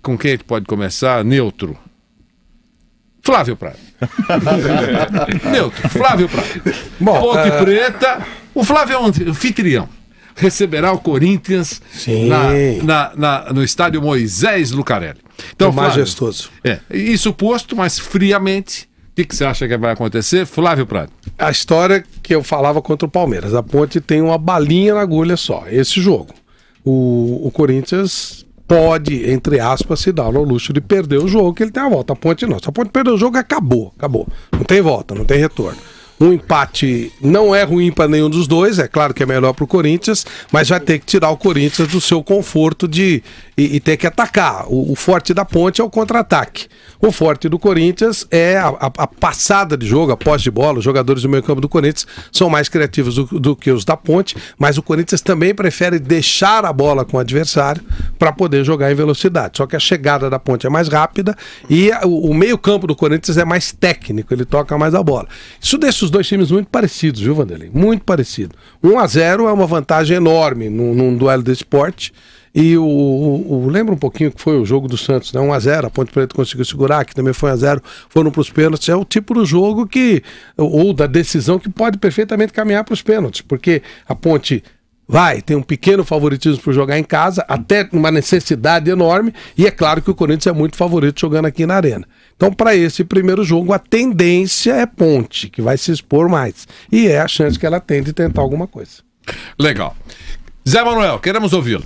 Com quem a gente pode começar? Neutro. Flávio Prado. Neutro, Flávio Prado. Bom, Ponte Preta. O Flávio é um anfitrião. Receberá o Corinthians no estádio Moisés Lucarelli. Então, Flávio, majestoso. Isso posto, mas friamente, o que você acha que vai acontecer? Flávio Prado. A história que eu falava contra o Palmeiras. A Ponte tem uma balinha na agulha só. Esse jogo. O Corinthians pode, entre aspas, se dar no luxo de perder o jogo, que ele tem a volta. A Ponte não. Se a Ponte perder o jogo, acabou. Não tem volta, não tem retorno. Um empate não é ruim para nenhum dos dois, é claro que é melhor para o Corinthians, mas vai ter que tirar o Corinthians do seu conforto e ter que atacar. O forte da Ponte é o contra-ataque. O forte do Corinthians é a passada de jogo, a posse de bola. Os jogadores do meio campo do Corinthians são mais criativos do que os da Ponte, mas o Corinthians também prefere deixar a bola com o adversário para poder jogar em velocidade. Só que a chegada da Ponte é mais rápida e o meio campo do Corinthians é mais técnico, ele toca mais a bola. Isso deixa os dois times muito parecidos, viu, Vanderlei? Muito parecido. 1-0 é uma vantagem enorme num duelo de esporte. E lembra um pouquinho que foi o jogo do Santos, né? 1-0, a Ponte Preta conseguiu segurar, que também foi 1-0, foram para os pênaltis. É o tipo do jogo ou da decisão que pode perfeitamente caminhar para os pênaltis, porque a Ponte tem um pequeno favoritismo por jogar em casa, até uma necessidade enorme, e é claro que o Corinthians é muito favorito jogando aqui na Arena. Então, para esse primeiro jogo, a tendência é Ponte, que vai se expor mais. E é a chance que ela tem de tentar alguma coisa. Legal. Zé Manuel, queremos ouvi-lo.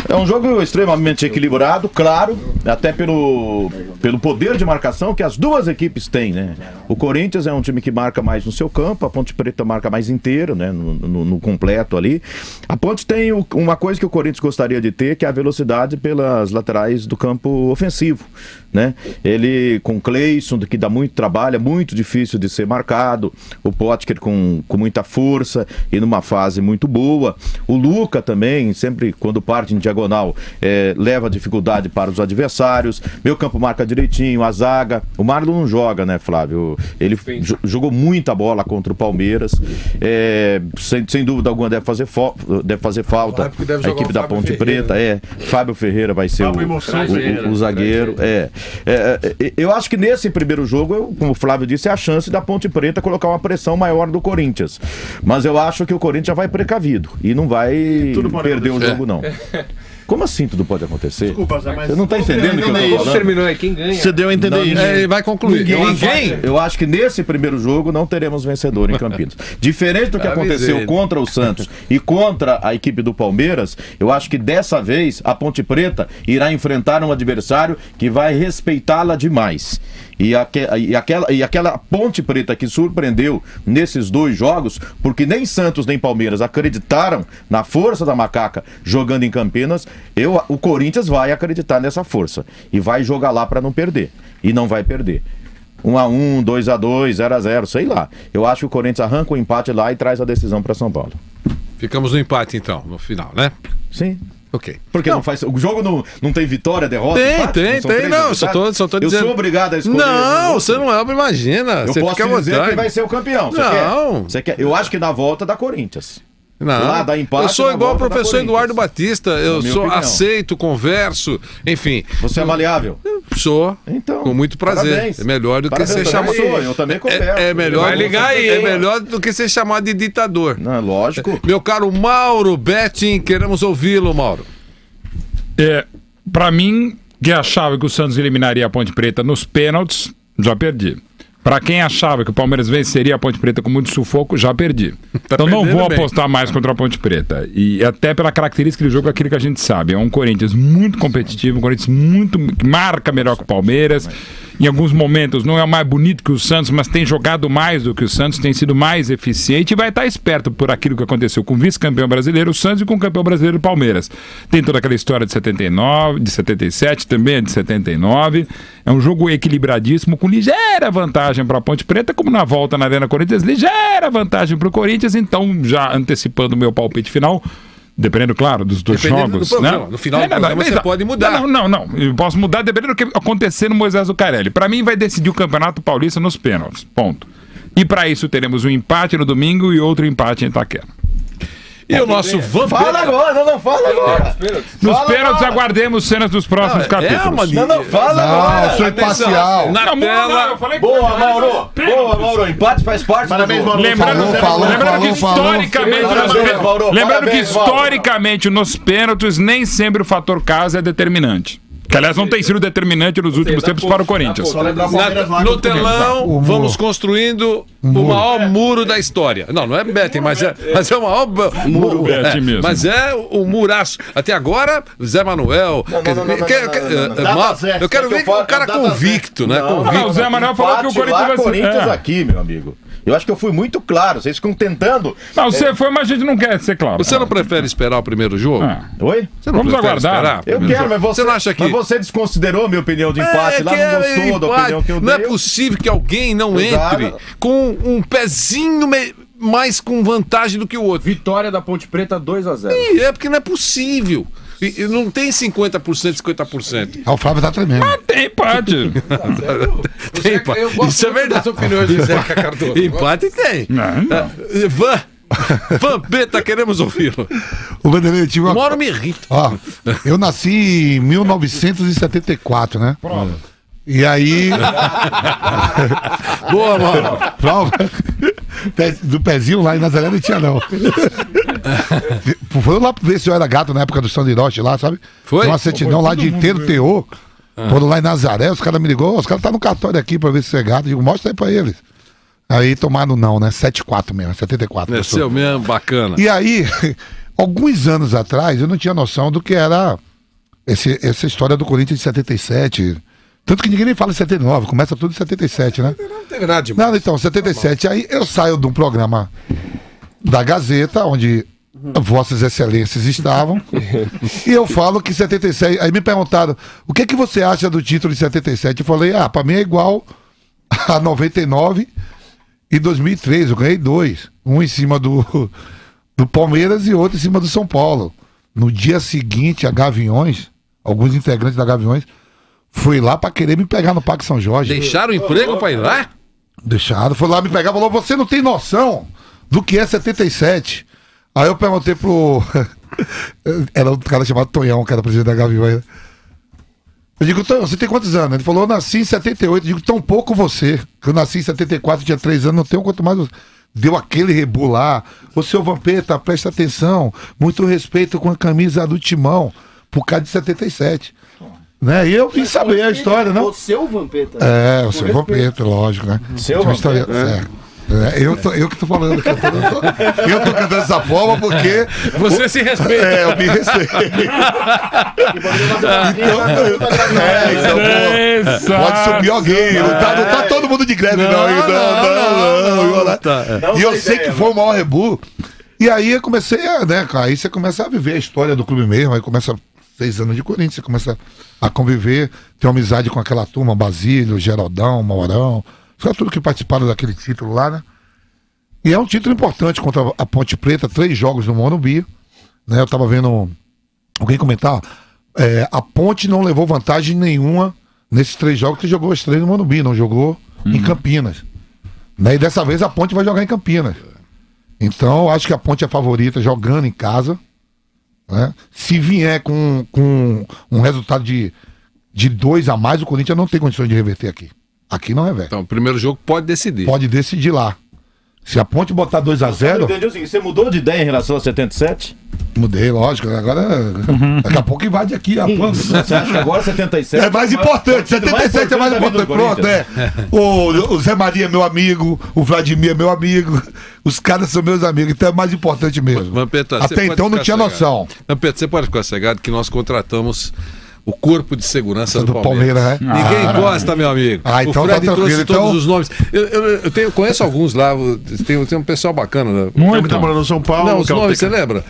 É um jogo extremamente equilibrado, claro, até pelo poder de marcação que as duas equipes têm, né? O Corinthians é um time que marca mais no seu campo, a Ponte Preta marca mais inteiro, né? No completo ali. A Ponte tem uma coisa que o Corinthians gostaria de ter, que é a velocidade pelas laterais do campo ofensivo, né? Ele com Cleison, que dá muito trabalho, é muito difícil de ser marcado. O Potker com muita força e numa fase muito boa. O Luca também, sempre quando parte em diagonal, leva dificuldade para os adversários. Meu campo marca direitinho, a zaga. O Marlon não joga, né, Flávio? Ele jogou muita bola contra o Palmeiras. Sem dúvida alguma deve fazer falta a equipe da Ponte Preta. Fábio Ferreira vai ser o zagueiro. Eu acho que nesse primeiro jogo, como o Flávio disse, é a chance da Ponte Preta colocar uma pressão maior do Corinthians. Mas eu acho que o Corinthians já vai precavido e não vai perder o jogo, não. Como assim tudo pode acontecer? Desculpa, Zé, mas você não está entendendo o que eu estou falando? Terminou aí, quem ganha? Você deu a entender isso. Ele vai concluir. Ninguém? Eu acho que nesse primeiro jogo não teremos vencedor em Campinas. Diferente do que aconteceu contra o Santos e contra a equipe do Palmeiras, eu acho que dessa vez a Ponte Preta irá enfrentar um adversário que vai respeitá-la demais. E aquela Ponte Preta que surpreendeu nesses dois jogos, porque nem Santos nem Palmeiras acreditaram na força da macaca jogando em Campinas, o Corinthians vai acreditar nessa força e vai jogar lá para não perder, e não vai perder. 1-1, 2-2, 0-0, sei lá. Eu acho que o Corinthians arranca o empate lá e traz a decisão para São Paulo. Ficamos no empate então, no final, né? Sim. Ok. Porque o jogo não tem vitória, derrota? Tem. Não, só tô dizendo. Eu sou obrigado a escolher. Não, você não é, imagina. Eu posso dizer que vai ser o campeão. Você quer? Eu acho que na volta dá Corinthians. Não, lá dá empate, eu sou igual o professor Eduardo Batista, eu aceito, converso, enfim. Você é maleável? Sou, então, com muito prazer. Parabéns. É melhor do que ser chamado. Eu também converso. É melhor, vai ligar aí, é melhor do que ser chamado de ditador. Não, lógico. Meu caro Mauro Betting, queremos ouvi-lo, Mauro. Pra mim, que achava que o Santos eliminaria a Ponte Preta nos pênaltis, já perdi. Pra quem achava que o Palmeiras venceria a Ponte Preta com muito sufoco, já perdi. Então não vou apostar mais contra a Ponte Preta. E até pela característica do jogo, aquilo que a gente sabe. É um Corinthians muito competitivo, um Corinthians que marca melhor que o Palmeiras. Em alguns momentos não é mais bonito que o Santos, mas tem jogado mais do que o Santos, tem sido mais eficiente e vai estar esperto por aquilo que aconteceu com o vice-campeão brasileiro, o Santos, e com o campeão brasileiro, o Palmeiras. Tem toda aquela história de 79, de 77, também de 79. É um jogo equilibradíssimo, com ligeira vantagem para a Ponte Preta, como na volta na Arena Corinthians, ligeira vantagem para o Corinthians. Então, já antecipando o meu palpite final, dependendo, claro, dos dois jogos. No final do programa você pode mudar. Não. Eu posso mudar dependendo do que acontecer no Moisés Lucarelli. Para mim, vai decidir o Campeonato Paulista nos pênaltis. Ponto. E para isso teremos um empate no domingo e outro empate em Itaquera. E o nosso Vampeta... Fala agora, não fala agora. Nos pênaltis, aguardemos cenas dos próximos capítulos. Fala agora. Não, sou imparcial. Na tela... Boa, Mauro. Boa, Mauro. Empate faz parte. Parabéns, Mauro. Lembrando que historicamente nos pênaltis nem sempre o fator casa é determinante. Que, aliás, não tem sido determinante nos últimos tempos para o Corinthians. No telão, vamos construindo o maior muro da história. Não é betting, mas é o maior muro betting mesmo. Mas é o muraço. Até agora, Zé Manuel. Eu quero ver o cara convicto, né? O Zé Manuel falou que o Corinthians vai ser. Corinthians aqui, meu amigo. Eu acho que eu fui muito claro. Vocês ficam tentando. Não, você foi, mas a gente não quer ser claro. Você não prefere esperar o primeiro jogo? Oi? Vamos aguardar. Eu quero, mas você não acha que. Mas você desconsiderou a minha opinião de empate lá, não gostou da opinião que eu dei. Não é possível que alguém não entre com um pezinho mais com vantagem do que o outro. Vitória da Ponte Preta 2-0. É porque não é possível. E não tem 50%, 50%. O Flávio tá tremendo. Tem empate. Tem empate. Isso é verdade. Empate tem. Vampeta, queremos ouvi-lo. O Vanderlei, eu tive uma hora me irrita. Ó, eu nasci em 1974, né? Prova. E aí. Boa, mano. Prova. Do pezinho lá em Nazaré não tinha, não. Foram lá ver se eu era gato na época do São Hiroshi lá, sabe? Foi? Uma certidão lá de inteiro teor. Foram lá em Nazaré, os caras me ligou, os caras tá no cartório aqui pra ver se você é gato. Eu digo, mostra aí pra eles. Aí tomaram não, né? 7-4 mesmo, 74. Desceu mesmo, bacana. E aí, alguns anos atrás, eu não tinha noção do que era essa história do Corinthians de 77. Tanto que ninguém nem fala em 79, começa tudo em 77, né? Não teve nada demais. Não, então, 77. Aí eu saio de um programa da Gazeta, onde Vossas Excelências estavam, e eu falo que 77. Aí me perguntaram, o que você acha do título de 77? Eu falei, pra mim é igual a 99 e 2003. Eu ganhei 2. Um em cima do Palmeiras e outro em cima do São Paulo. No dia seguinte, a Gaviões, alguns integrantes da Gaviões, foi lá pra querer me pegar no Parque São Jorge. Deixaram o emprego pra ir lá? Deixaram, foi lá me pegar e falou, você não tem noção do que é 77. Aí eu perguntei pro... Era um cara chamado Tonhão, que era presidente da Gaviões. Eu digo, Tonhão, você tem quantos anos? Ele falou, eu nasci em 78. Eu digo, tão pouco você. Que eu nasci em 74, tinha 3 anos, não tenho quanto mais... Deu aquele rebu lá. Ô, seu Vampeta, presta atenção. Muito respeito com a camisa do Timão. Por causa de 77. Né? E eu vim saber a história, não? O seu Vampeta. O seu Vampeta, lógico, né? Seu Vampeta. Eu que tô falando. Eu tô cantando dessa forma porque... Você se respeita. Eu me respeito. Então, pode subir alguém. Não tá todo mundo de greve, não. E eu sei que foi o maior rebu. E aí eu comecei né? Aí você começa a viver a história do clube mesmo. Aí começa 6 anos de Corinthians, você começa a conviver, ter uma amizade com aquela turma, Basílio, Geraldão, Maurão, tudo que participaram daquele título lá, né? E é um título importante contra a Ponte Preta, 3 jogos no Morumbi, né? Eu tava vendo alguém comentar, a Ponte não levou vantagem nenhuma nesses 3 jogos, que jogou os 3 no Morumbi, não jogou em Campinas, né? E dessa vez a Ponte vai jogar em Campinas. Então eu acho que a Ponte é a favorita jogando em casa, né? Se vier com um resultado de 2 a mais, o Corinthians não tem condições de reverter aqui. Aqui não reverte. Então o primeiro jogo pode decidir. Pode decidir lá. Se a Ponte botar 2 a 0... Você mudou de ideia em relação a 77? Mudei, lógico. Agora, daqui a pouco invade aqui a Ponte. Você acha que agora 77 é mais importante? 77 é mais importante. Pronto, O Zé Maria é meu amigo, o Vladimir é meu amigo, os caras são meus amigos, então é mais importante mesmo. Vampeta, até então não tinha noção. Vampeta, você pode ficar cegado que nós contratamos o corpo de segurança do Palmeiras. Né? Ninguém gosta, meu amigo. Então o Fred tá trouxe então... todos os nomes. Eu conheço alguns lá, tem um pessoal bacana. Muito. Tá morando em São Paulo. Não, os nomes, você lembra?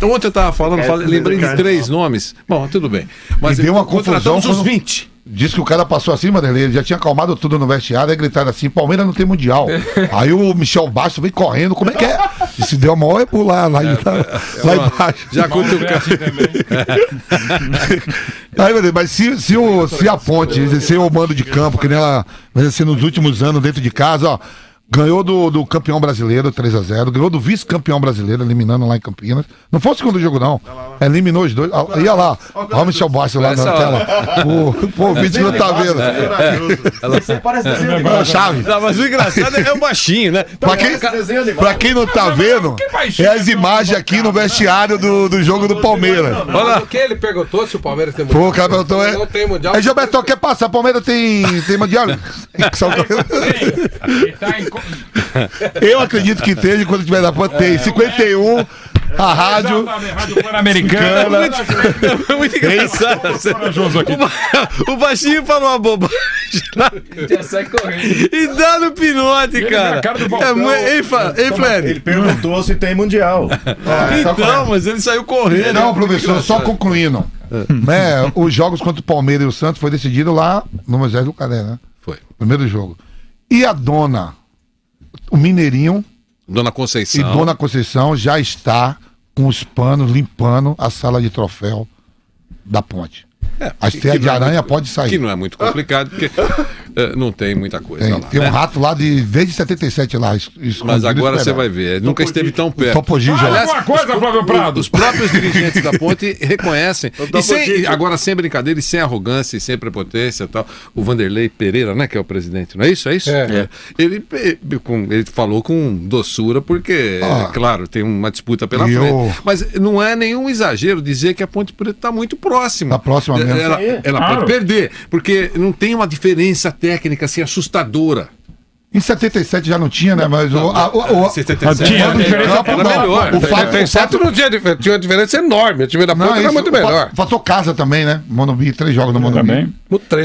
Ontem eu estava falando, lembrei de 3 nomes. Bom, tudo bem. Mas deu uma confusão os 20. Diz que o cara passou assim, Vanderlei, ele já tinha acalmado tudo no vestiário, aí gritaram assim, Palmeiras não tem mundial. Aí o Michel Bastos veio correndo, como é que é? E se deu a maior pular lá embaixo. Já cutucou. Aí, mas se a Ponte, se o mando de campo, que nem ela vai ser nos últimos anos dentro de casa, ó, Ganhou do campeão brasileiro, 3-0. Ganhou do vice-campeão brasileiro, eliminando lá em Campinas. Não foi o segundo jogo, não. Eliminou os dois. Ia lá. Olha o Michel Bastos lá na tela. O vídeo não tá vendo. Você parece desenho Chave. Não, mas o engraçado é o baixinho, né? Pra quem não tá vendo, é as imagens aqui no vestiário do jogo do Palmeiras. Olha o que ele perguntou se o Palmeiras tem Pô, o cara perguntou, Não tem mundial. Aí, Gilberto, quer passar? Palmeiras tem mundial? Eu acredito que tem, quando tiver na ponta, tem 51. A rádio Pan-Americana. É muito engraçado. O baixinho falou uma bobagem lá. Já sai correndo. E dá no pinote, cara. Ei, Flair. Ele perguntou se tem mundial. Então, mas ele saiu correndo. Não, professor, só concluindo. Né, os jogos contra o Palmeiras e o Santos foi decidido lá no Moisés Lucaré, né? Foi. Primeiro jogo. E a dona, o Mineirinho Dona Conceição. e Dona Conceição já está com os panos limpando a sala de troféu da ponte. A estreia de aranha pode sair. Que não é muito complicado, porque não tem muita coisa lá. Tem um rato lá desde 77 lá. Mas agora você vai ver, nunca esteve tão perto. Topogi já. Aliás, Alguma coisa, Flávio Prado. Os próprios dirigentes da Ponte reconhecem. Agora, sem brincadeira e sem arrogância e sem prepotência e tal. O Vanderlei Pereira, né, que é o presidente, não é isso? É isso? Ele falou com doçura, porque, claro, tem uma disputa pela frente. Mas não é nenhum exagero dizer que a Ponte Preta está muito próxima. Está próxima mesmo. Ela pode perder, porque não tem uma diferença técnica assim assustadora. Em 77 já não tinha, né? Mas 77 era melhor. O fato não tinha diferença. Tinha uma diferença enorme. O time da Ponte era muito melhor. Faltou casa também, né? Morumbi, 3 jogos no Morumbi. Também.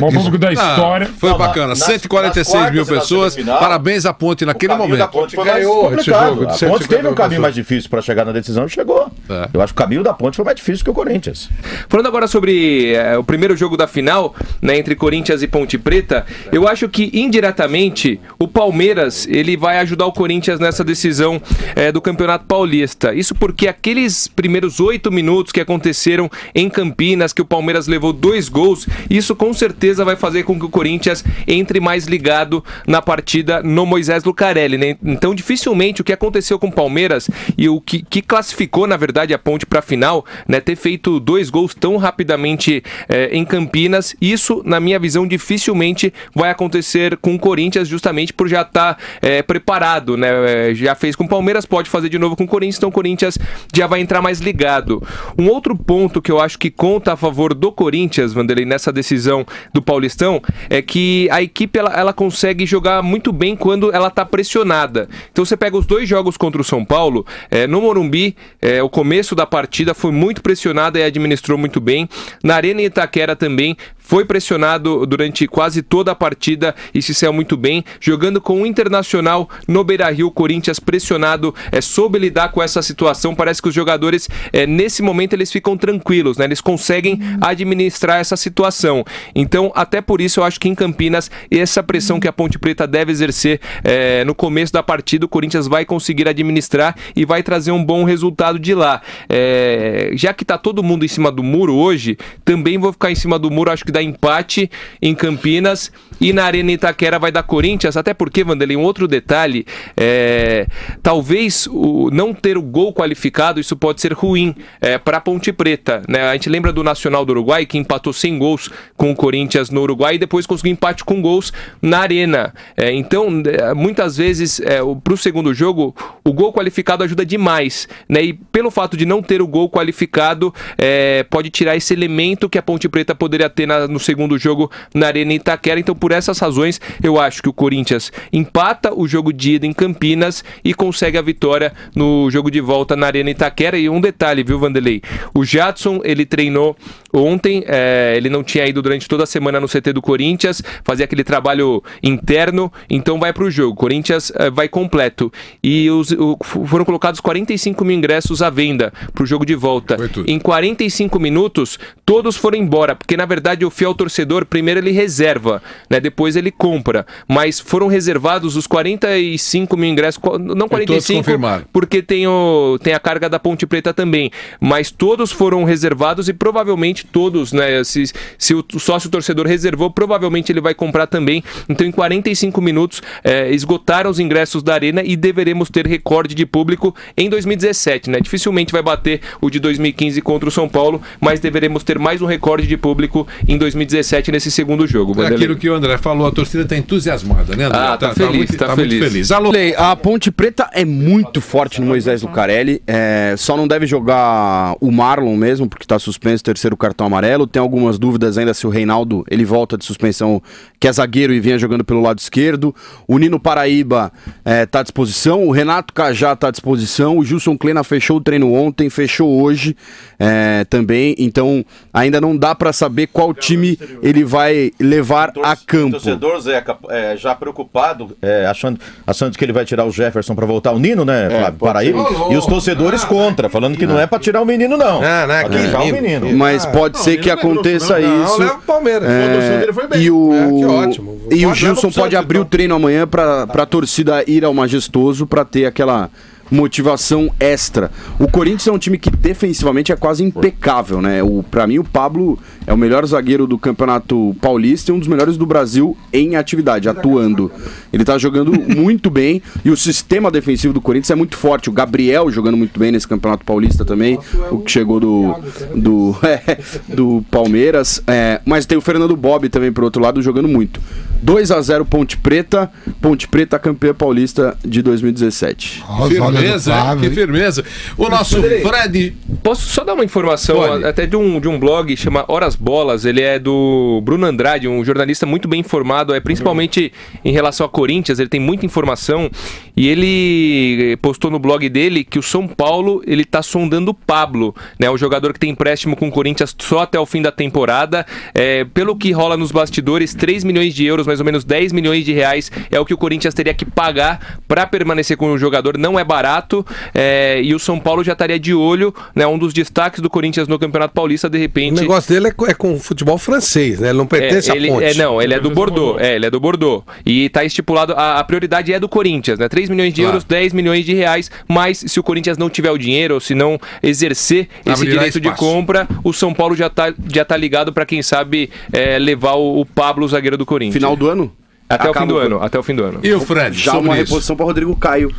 Bom público da história. Foi bacana. 146 mil pessoas. Parabéns à Ponte naquele momento. A Ponte foi mais complicado. A Ponte teve um caminho mais difícil para chegar na decisão e chegou. Eu acho que o caminho da Ponte foi mais difícil que o Corinthians. Falando agora sobre o primeiro jogo da final, né, entre Corinthians e Ponte Preta, eu acho que indiretamente o Palmeiras ele vai ajudar o Corinthians nessa decisão do Campeonato Paulista. Isso porque aqueles primeiros 8 minutos que aconteceram em Campinas, que o Palmeiras levou 2 gols, isso com certeza vai fazer com que o Corinthians entre mais ligado na partida no Moisés Lucarelli, né? Então dificilmente o que aconteceu com o Palmeiras e o que classificou na verdade a Ponte para a final, né, ter feito 2 gols tão rapidamente em Campinas, isso na minha visão dificilmente vai acontecer com o Corinthians, justamente por já estar preparado, né? Já fez com o Palmeiras, pode fazer de novo com o Corinthians, então o Corinthians já vai entrar mais ligado. Um outro ponto que eu acho que conta a favor do Corinthians, Vanderlei, nessa decisão do Paulistão, é que a equipe ela consegue jogar muito bem quando ela está pressionada. Então você pega os 2 jogos contra o São Paulo, no Morumbi, o começo da partida foi muito pressionada e administrou muito bem. Na Arena Itaquera também foi pressionado durante quase toda a partida e se saiu muito bem, jogando com o Internacional no Beira-Rio. O Corinthians pressionado, soube lidar com essa situação. Parece que os jogadores, nesse momento, eles ficam tranquilos, né? Eles conseguem administrar essa situação. Então, até por isso, eu acho que em Campinas, essa pressão que a Ponte Preta deve exercer no começo da partida, o Corinthians vai conseguir administrar e vai trazer um bom resultado de lá. Já que tá todo mundo em cima do muro hoje, também vou ficar em cima do muro, acho que dá empate em Campinas e na Arena Itaquera vai dar Corinthians, até porque, Vanderlei, um outro detalhe, talvez não ter o gol qualificado, isso pode ser ruim para a Ponte Preta, né? A gente lembra do Nacional do Uruguai, que empatou 100 gols com o Corinthians no Uruguai e depois conseguiu empate com gols na Arena. Então, muitas vezes, para o segundo jogo, o gol qualificado ajuda demais, né? E pelo fato de não ter o gol qualificado, pode tirar esse elemento que a Ponte Preta poderia ter no segundo jogo na Arena Itaquera. Então, por essas razões, eu acho que o Corinthians empata o jogo de ida em Campinas e consegue a vitória no jogo de volta na Arena Itaquera. E um detalhe, viu, Vanderlei? O Jadson, ele treinou ontem, ele não tinha ido durante toda a semana no CT do Corinthians, fazia aquele trabalho interno, então vai pro jogo. Corinthians vai completo. E foram colocados 45 mil ingressos à venda pro jogo de volta. Em 45 minutos, todos foram embora, porque na verdade o fiel torcedor, primeiro ele reserva, né? Depois ele compra. Mas foram reservados os 45 mil ingressos, não 45, porque tem a carga da Ponte Preta também. Mas todos foram reservados e provavelmente praticamente todos, né? Se o sócio torcedor reservou, provavelmente ele vai comprar também. Então, em 45 minutos, esgotaram os ingressos da Arena e deveremos ter recorde de público em 2017, né? Dificilmente vai bater o de 2015 contra o São Paulo, mas deveremos ter mais um recorde de público em 2017 nesse segundo jogo. É aquilo que o André falou, a torcida está entusiasmada, né, André? Tá feliz, tá feliz. Muito feliz. Alô? A Ponte Preta é muito forte no Moisés Lucarelli, só não deve jogar o Marlon mesmo, porque está suspenso, terceiro cartão amarelo. Tem algumas dúvidas ainda se o Reinaldo ele volta de suspensão, que é zagueiro e vinha jogando pelo lado esquerdo. O Nino Paraíba está à disposição, o Renato Cajá está à disposição, o Gilson Klena fechou o treino ontem, fechou hoje também, então ainda não dá para saber qual time ele vai levar a campo. O torcedor, Zeca, já preocupado, achando que ele vai tirar o Jefferson para voltar o Nino, né, Flávio? Paraíba. E os torcedores contra, falando que não é para tirar o menino, não. Não é pra deixar o menino. Mas pode ser que aconteça isso. Não, leva o Palmeiras. Que ótimo. E o Gilson pode abrir o treino amanhã para a torcida ir ao Majestoso para ter aquela motivação extra. O Corinthians é um time que defensivamente é quase impecável, né? Pra mim o Pablo é o melhor zagueiro do Campeonato Paulista e um dos melhores do Brasil em atividade, atuando. Ele tá jogando muito bem e o sistema defensivo do Corinthians é muito forte. O Gabriel jogando muito bem nesse Campeonato Paulista também, o que chegou do Palmeiras, mas tem o Fernando Bob também pro outro lado jogando muito. 2-0 Ponte Preta campeã paulista de 2017. Que firmeza. O nosso Fred... Posso só dar uma informação até de um blog, chama Horas Bolas, ele é do Bruno Andrade, um jornalista muito bem informado, principalmente em relação a Corinthians, ele tem muita informação, e ele postou no blog dele que o São Paulo, ele tá sondando o Pablo, né, o jogador que tem empréstimo com o Corinthians só até o fim da temporada, pelo que rola nos bastidores, 3 milhões de euros, mais ou menos 10 milhões de reais é o que o Corinthians teria que pagar para permanecer com o jogador, não é barato, e o São Paulo já estaria de olho, né, um dos destaques do Corinthians no Campeonato Paulista, de repente... O negócio dele é com futebol francês, né? Ele não pertence à Ponte. Não, ele é do Bordeaux. Ele é do Bordeaux. E tá estipulado, a prioridade é do Corinthians, né? 3 milhões de euros, 10 milhões de reais, mas se o Corinthians não tiver o dinheiro, ou se não exercer esse direito de compra, o São Paulo já tá ligado para quem sabe levar o Pablo, o zagueiro do Corinthians. Final do ano? Até o fim do ano. E o Fred? Já uma reposição para Rodrigo Caio,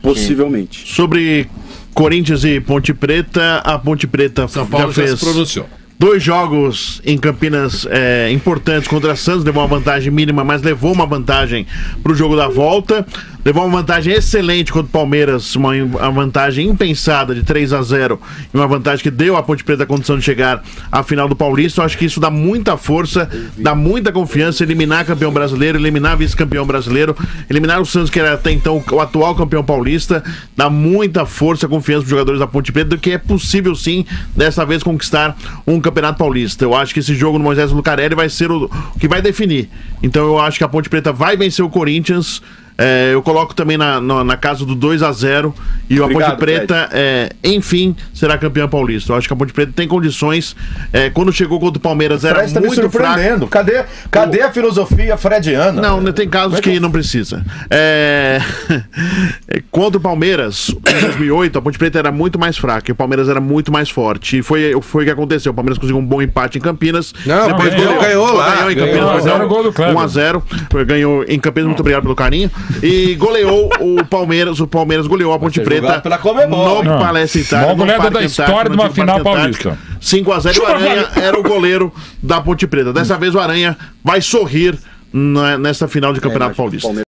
possivelmente. Sim. Sobre Corinthians e Ponte Preta, a Ponte Preta São Paulo já se pronunciou. 2 jogos em Campinas importantes contra a Santos, levou uma vantagem mínima, mas levou uma vantagem para o jogo da volta. Levou uma vantagem excelente contra o Palmeiras, uma vantagem impensada de 3-0 e uma vantagem que deu à Ponte Preta a condição de chegar à final do Paulista. Eu acho que isso dá muita força, dá muita confiança, eliminar campeão brasileiro, eliminar vice-campeão brasileiro, eliminar o Santos, que era até então o atual campeão paulista, dá muita força, confiança para os jogadores da Ponte Preta, do que é possível sim, dessa vez, conquistar um campeonato paulista. Eu acho que esse jogo no Moisés Lucarelli vai ser o que vai definir. Então eu acho que a Ponte Preta vai vencer o Corinthians. Eu coloco também na casa do 2-0 e a Ponte Preta, enfim, será campeã paulista. Eu acho que a Ponte Preta tem condições. Quando chegou contra o Palmeiras era muito me surpreendendo. fraco. Cadê a filosofia frediana? Não, tem casos que não precisa. Contra o Palmeiras, em 2008, a Ponte Preta era muito mais fraca e o Palmeiras era muito mais forte. E foi o que aconteceu. O Palmeiras conseguiu um bom empate em Campinas. Depois ganhou lá. Ganhou em Campinas. 1-0. Ganhou em Campinas, muito obrigado pelo carinho. E goleou o Palmeiras. O Palmeiras goleou a Ponte Preta no Palestra Itália. Maior goleada da história de uma final paulista. 5-0. E o Aranha era o goleiro da Ponte Preta. Dessa vez o Aranha vai sorrir nessa final de Campeonato Paulista.